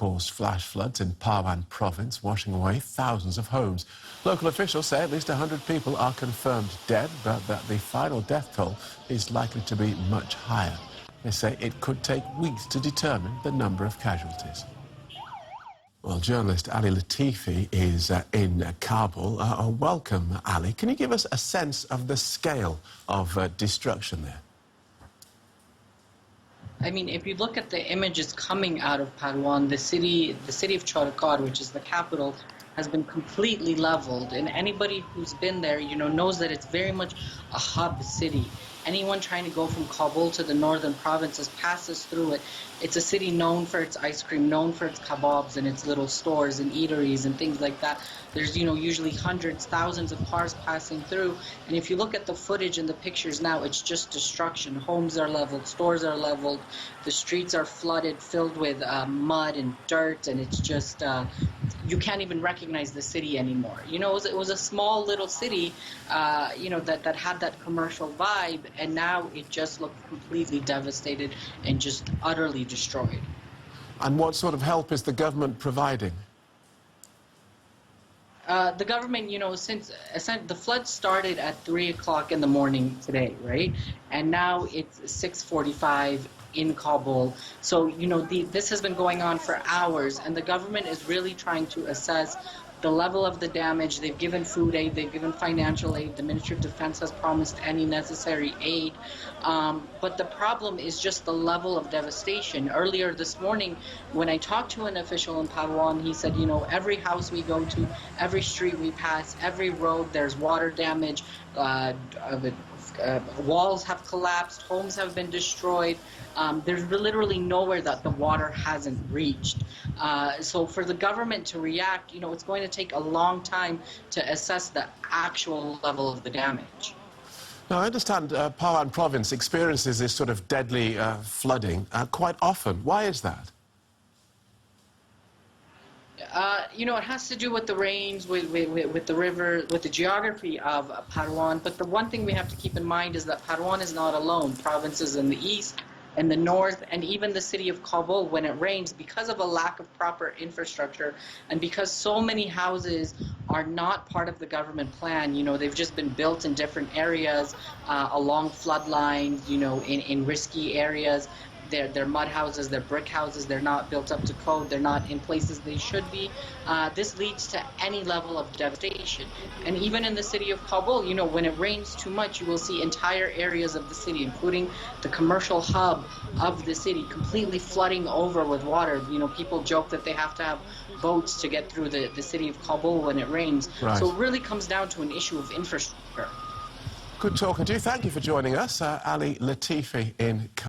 caused flash floods in Parwan province, washing away thousands of homes. Local officials say at least 100 people are confirmed dead, but that the final death toll is likely to be much higher. They say it could take weeks to determine the number of casualties. Well, journalist Ali Latifi is in Kabul. Welcome, Ali. Can you give us a sense of the scale of destruction there? I mean, if you look at the images coming out of Parwan, the city of Chorkor, which is the capital, has been completely leveled. And anybody who's been there, knows that it's very much a hub city. Anyone trying to go from Kabul to the northern provinces passes through it. It's a city known for its ice cream, known for its kebabs and its little stores and eateries and things like that. There's, usually hundreds, thousands of cars passing through. And if you look at the footage and the pictures now, it's just destruction. Homes are leveled, stores are leveled, the streets are flooded, filled with mud and dirt, and it's just, you can't even recognize the city anymore. It was a small little city, that had that commercial vibe, and now it just looked completely devastated and just utterly destroyed. And what sort of help is the government providing? The government, since the flood started at 3 o'clock in the morning today, right? And now it's 6:45 in Kabul. So, this has been going on for hours, and the government is really trying to assess the level of the damage. They've given food aid, they've given financial aid, the Ministry of Defense has promised any necessary aid. But the problem is just the level of devastation. Earlier this morning, when I talked to an official in Parwan, he said, every house we go to, every street we pass, every road, there's water damage, walls have collapsed, homes have been destroyed. There's literally nowhere that the water hasn't reached. So for the government to react, it's going to take a long time to assess the actual level of the damage. Now, I understand Parwan province experiences this sort of deadly flooding quite often. Why is that? It has to do with the rains, with the river, with the geography of Parwan. But the one thing we have to keep in mind is that Parwan is not alone. Provinces in the east and the north, and even the city of Kabul, when it rains, because of a lack of proper infrastructure, and because so many houses are not part of the government plan, they've just been built in different areas, along flood lines, in risky areas. They're mud houses, they're brick houses, they're not built up to code, they're not in places they should be. This leads to any level of devastation. And even in the city of Kabul, when it rains too much, you will see entire areas of the city, including the commercial hub of the city, completely flooding over with water. People joke that they have to have boats to get through the city of Kabul when it rains. Right. So it really comes down to an issue of infrastructure. Good talking to you. Thank you for joining us. Ali Latifi in Kabul.